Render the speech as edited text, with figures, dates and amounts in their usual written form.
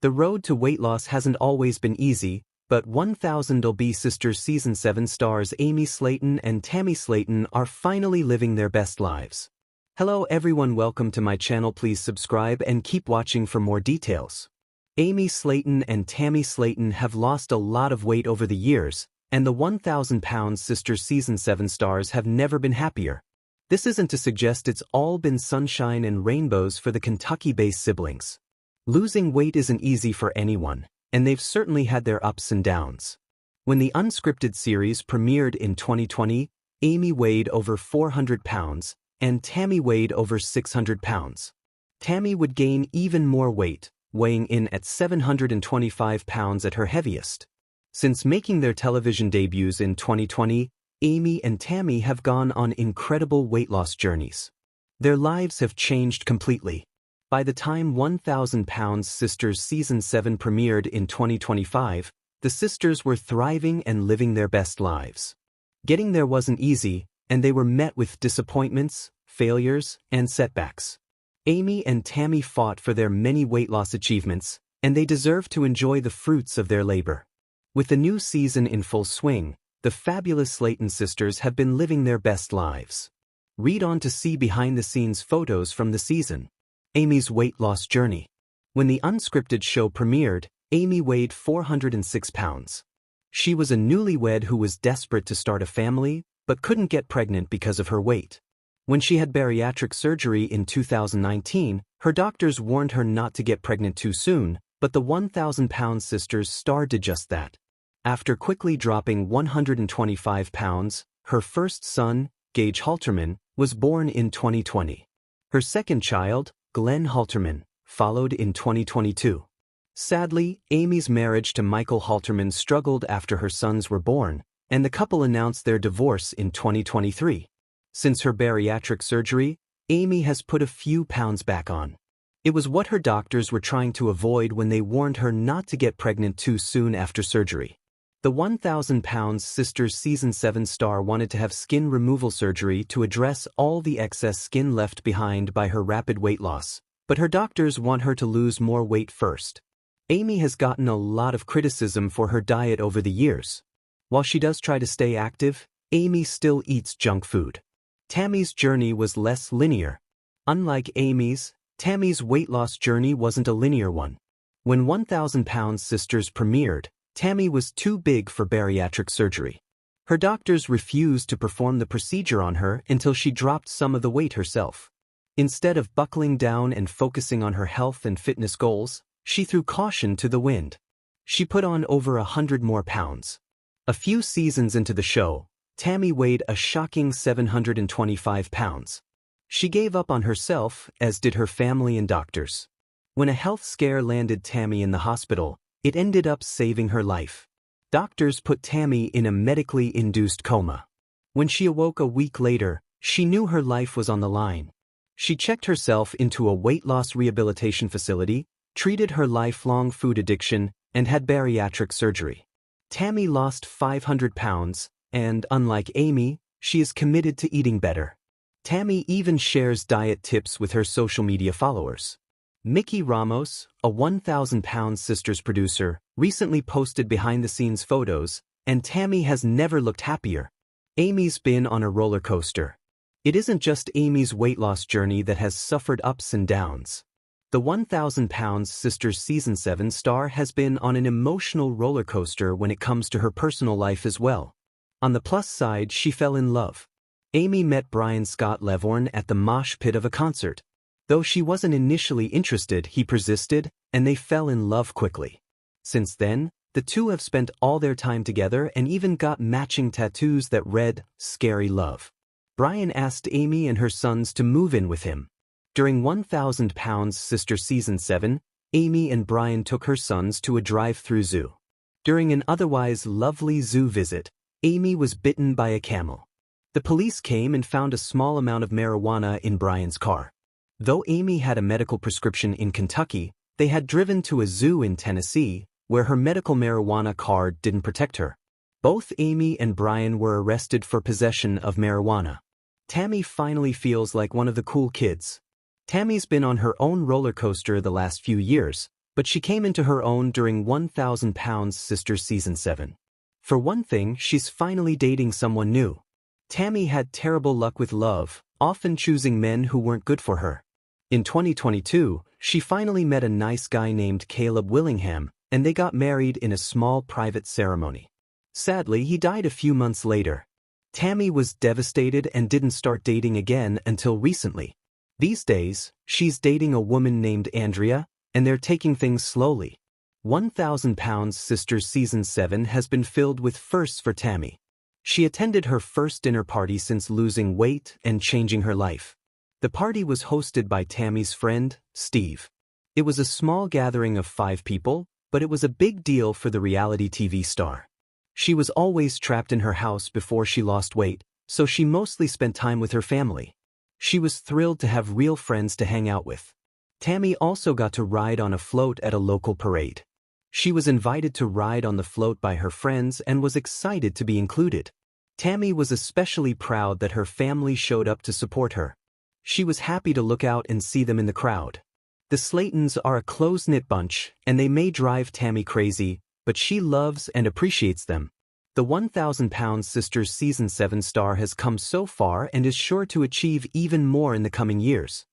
The road to weight loss hasn't always been easy, but 1000 Sisters Season 7 stars Amy Slaton and Tammy Slaton are finally living their best lives. Hello everyone, welcome to my channel. Please subscribe and keep watching for more details. Amy Slaton and Tammy Slaton have lost a lot of weight over the years, and the 1000 Sisters Season 7 stars have never been happier. This isn't to suggest it's all been sunshine and rainbows for the Kentucky-based siblings. Losing weight isn't easy for anyone, and they've certainly had their ups and downs. When the unscripted series premiered in 2020, Amy weighed over 400 pounds, and Tammy weighed over 600 pounds. Tammy would gain even more weight, weighing in at 725 pounds at her heaviest. Since making their television debuts in 2020, Amy and Tammy have gone on incredible weight loss journeys. Their lives have changed completely. By the time 1000 Sisters Season 7 premiered in 2025, the sisters were thriving and living their best lives. Getting there wasn't easy, and they were met with disappointments, failures, and setbacks. Amy and Tammy fought for their many weight loss achievements, and they deserve to enjoy the fruits of their labor. With the new season in full swing, the fabulous Slaton sisters have been living their best lives. Read on to see behind-the-scenes photos from the season. Amy's weight loss journey. When the unscripted show premiered, Amy weighed 406 pounds. She was a newlywed who was desperate to start a family, but couldn't get pregnant because of her weight. When she had bariatric surgery in 2019, her doctors warned her not to get pregnant too soon, but the 1000 sisters star did just that. After quickly dropping 125 pounds, her first son, Gage Halterman, was born in 2020. Her second child, Glenn Halterman, followed in 2022. Sadly, Amy's marriage to Michael Halterman struggled after her sons were born, and the couple announced their divorce in 2023. Since her bariatric surgery, Amy has put a few pounds back on. It was what her doctors were trying to avoid when they warned her not to get pregnant too soon after surgery. The 1000 Sisters Season 7 star wanted to have skin removal surgery to address all the excess skin left behind by her rapid weight loss, but her doctors want her to lose more weight first. Amy has gotten a lot of criticism for her diet over the years. While she does try to stay active, Amy still eats junk food. Tammy's journey was less linear. Unlike Amy's, Tammy's weight loss journey wasn't a linear one. When 1000 Sisters premiered, Tammy was too big for bariatric surgery. Her doctors refused to perform the procedure on her until she dropped some of the weight herself. Instead of buckling down and focusing on her health and fitness goals, she threw caution to the wind. She put on over 100 more pounds. A few seasons into the show, Tammy weighed a shocking 725 pounds. She gave up on herself, as did her family and doctors. When a health scare landed Tammy in the hospital, it ended up saving her life. Doctors put Tammy in a medically induced coma. When she awoke a week later, she knew her life was on the line. She checked herself into a weight loss rehabilitation facility, treated her lifelong food addiction, and had bariatric surgery. Tammy lost 500 pounds, and unlike Amy, she is committed to eating better. Tammy even shares diet tips with her social media followers. Mickey Ramos, a 1000 Sisters producer, recently posted behind-the-scenes photos, and Tammy has never looked happier. Amy's been on a roller coaster. It isn't just Amy's weight loss journey that has suffered ups and downs. The 1000 Sisters Season 7 star has been on an emotional roller coaster when it comes to her personal life as well. On the plus side, she fell in love. Amy met Brian Scott Levorn at the mosh pit of a concert. Though she wasn't initially interested, he persisted, and they fell in love quickly. Since then, the two have spent all their time together and even got matching tattoos that read, "Scary Love." Brian asked Amy and her sons to move in with him. During 1000 Sister Season 7, Amy and Brian took her sons to a drive-through zoo. During an otherwise lovely zoo visit, Amy was bitten by a camel. The police came and found a small amount of marijuana in Brian's car. Though Amy had a medical prescription in Kentucky, they had driven to a zoo in Tennessee, where her medical marijuana card didn't protect her. Both Amy and Brian were arrested for possession of marijuana. Tammy finally feels like one of the cool kids. Tammy's been on her own roller coaster the last few years, But she came into her own during 1000 Pounds Sisters Season 7. For one thing, she's finally dating someone new. Tammy had terrible luck with love, often choosing men who weren't good for her. In 2022, she finally met a nice guy named Caleb Willingham, and they got married in a small private ceremony. Sadly, he died a few months later. Tammy was devastated and didn't start dating again until recently. These days, she's dating a woman named Andrea, and they're taking things slowly. 1000 Pounds Sisters Season 7 has been filled with firsts for Tammy. She attended her first dinner party since losing weight and changing her life. The party was hosted by Tammy's friend, Steve. It was a small gathering of 5 people, but it was a big deal for the reality TV star. She was always trapped in her house before she lost weight, so she mostly spent time with her family. She was thrilled to have real friends to hang out with. Tammy also got to ride on a float at a local parade. She was invited to ride on the float by her friends and was excited to be included. Tammy was especially proud that her family showed up to support her. She was happy to look out and see them in the crowd. The Slatons are a close-knit bunch, and they may drive Tammy crazy, but she loves and appreciates them. The 1000 Pounds Sisters Season 7 star has come so far and is sure to achieve even more in the coming years.